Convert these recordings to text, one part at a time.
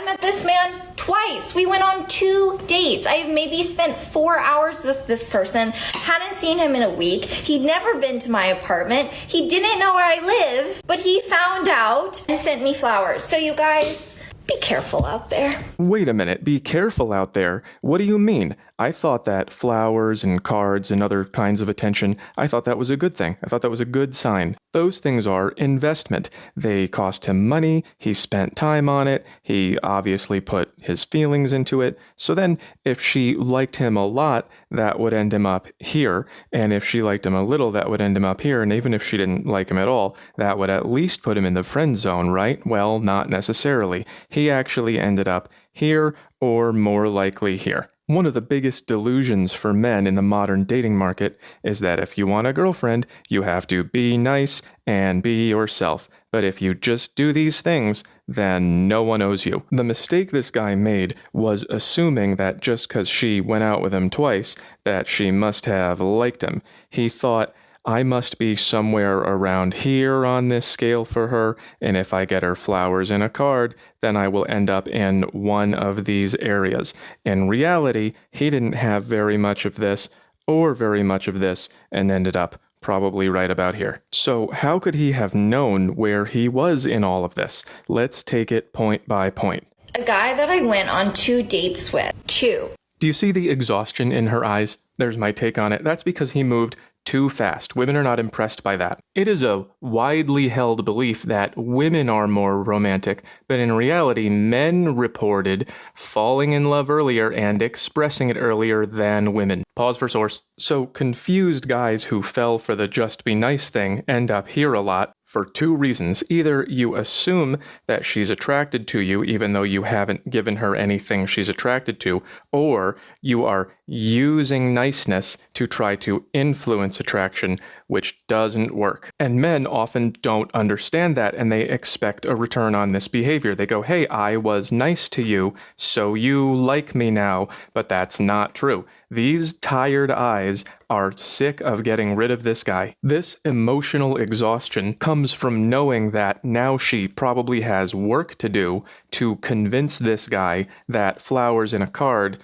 I met this man twice. We went on 2 dates. I maybe spent 4 hours with this person, hadn't seen him in a week. He'd never been to my apartment. He didn't know where I live, but he found out and sent me flowers. So you guys, be careful out there. Wait a minute, be careful out there? What do you mean? I thought that flowers and cards and other kinds of attention, I thought that was a good thing. I thought that was a good sign. Those things are investment. They cost him money, he spent time on it, he obviously put his feelings into it. So then, if she liked him a lot, that would end him up here. And if she liked him a little, that would end him up here. And even if she didn't like him at all, that would at least put him in the friend zone, right? Well, not necessarily. He actually ended up here, or more likely here. One of the biggest delusions for men in the modern dating market is that if you want a girlfriend, you have to be nice and be yourself. But if you just do these things, then no one owes you. The mistake this guy made was assuming that just because she went out with him twice, that she must have liked him. He thought, I must be somewhere around here on this scale for her, and if I get her flowers in a card, then I will end up in one of these areas. In reality, he didn't have very much of this or very much of this and ended up probably right about here. So how could he have known where he was in all of this? Let's take it point by point. A guy that I went on 2 dates with. 2. Do you see the exhaustion in her eyes? There's my take on it. That's because he moved too fast. Women are not impressed by that. It is a widely held belief that women are more romantic, but in reality, men reported falling in love earlier and expressing it earlier than women. Pause for source. So confused guys who fell for the just be nice thing end up here a lot for 2 reasons. Either you assume that she's attracted to you even though you haven't given her anything she's attracted to, or you are using niceness to try to influence attraction, which doesn't work. And men often don't understand that and they expect a return on this behavior. They go, hey, I was nice to you, so you like me now, but that's not true. These tired eyes are sick of getting rid of this guy. This emotional exhaustion comes from knowing that now she probably has work to do to convince this guy that flowers in a card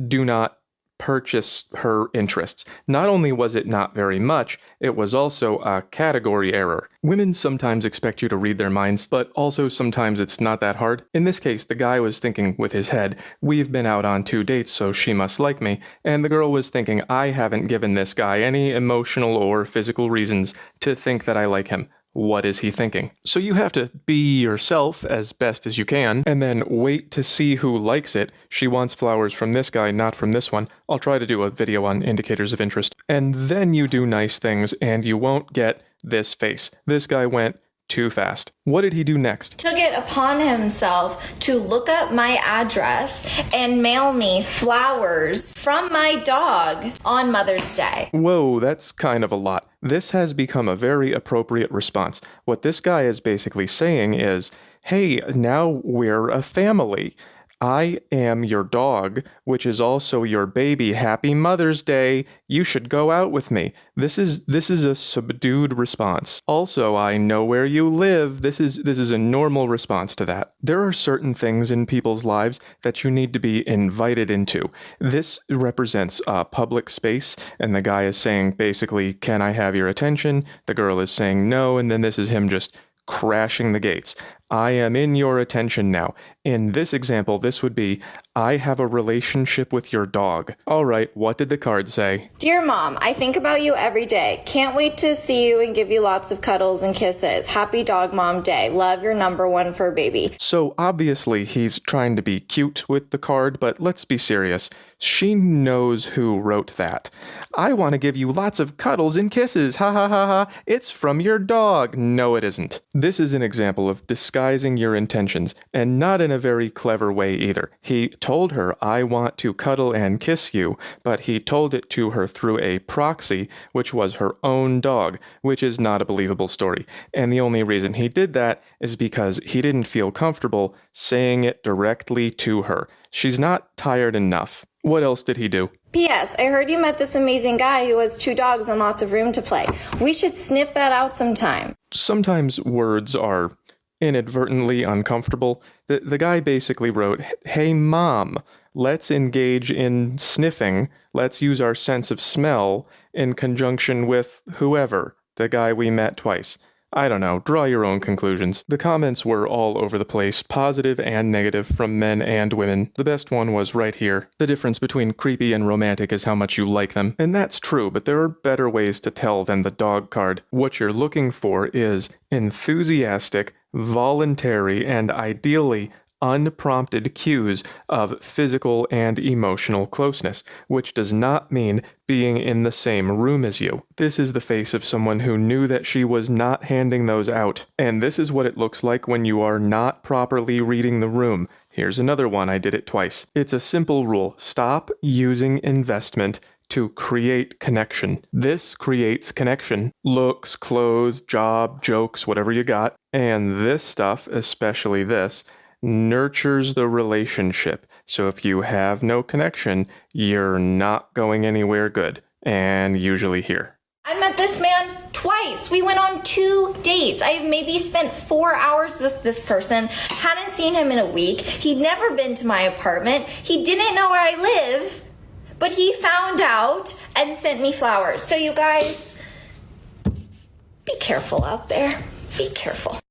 do not purchase her interests. Not only was it not very much, it was also a category error. Women sometimes expect you to read their minds, but also sometimes it's not that hard. In this case, the guy was thinking with his head, we've been out on 2 dates, so she must like me, and the girl was thinking, I haven't given this guy any emotional or physical reasons to think that I like him. What is he thinking? So you have to be yourself as best as you can, and then wait to see who likes it. She wants flowers from this guy, not from this one. I'll try to do a video on indicators of interest. And then you do nice things, and you won't get this face. This guy went too fast. What did he do next? Took it upon himself to look up my address and mail me flowers from my dog on Mother's Day. Whoa, that's kind of a lot. This has become a very appropriate response. What this guy is basically saying is, hey, now we're a family. I am your dog, which is also your baby. Happy Mother's Day. You should go out with me. This is a subdued response. Also, I know where you live. This is a normal response to that. There are certain things in people's lives that you need to be invited into. This represents a public space, and the guy is saying basically, can I have your attention? The girl is saying no, and then this is him just crashing the gates. I am in your attention now. In this example, this would be, I have a relationship with your dog. All right, what did the card say? Dear Mom, I think about you every day. Can't wait to see you and give you lots of cuddles and kisses. Happy Dog Mom Day. Love, your number 1 fur baby. So obviously he's trying to be cute with the card, but let's be serious. She knows who wrote that. I want to give you lots of cuddles and kisses. Ha ha ha ha. It's from your dog. No, it isn't. This is an example of disguising your intentions, and not in a very clever way either. He told her, I want to cuddle and kiss you, but he told it to her through a proxy, which was her own dog, which is not a believable story. And the only reason he did that is because he didn't feel comfortable saying it directly to her. She's not tired enough. What else did he do? P.S. I heard you met this amazing guy who has 2 dogs and lots of room to play. We should sniff that out sometime. Sometimes words are inadvertently uncomfortable. The guy basically wrote, "Hey mom, let's engage in sniffing. Let's use our sense of smell in conjunction with whoever, the guy we met twice." I don't know, draw your own conclusions. The comments were all over the place, positive and negative from men and women. The best one was right here. The difference between creepy and romantic is how much you like them. And that's true, but there are better ways to tell than the dog card. What you're looking for is enthusiastic, voluntary, and ideally unprompted cues of physical and emotional closeness, which does not mean being in the same room as you. This is the face of someone who knew that she was not handing those out. And this is what it looks like when you are not properly reading the room. Here's another one, I did it twice. It's a simple rule. Stop using investment to create connection. This creates connection. Looks, clothes, job, jokes, whatever you got. And this stuff, especially this, nurtures the relationship. So if you have no connection, you're not going anywhere good. And usually here. I met this man twice. We went on 2 dates. I maybe spent 4 hours with this person. Hadn't seen him in a week. He'd never been to my apartment. He didn't know where I live, but he found out and sent me flowers. So you guys, be careful out there. Be careful.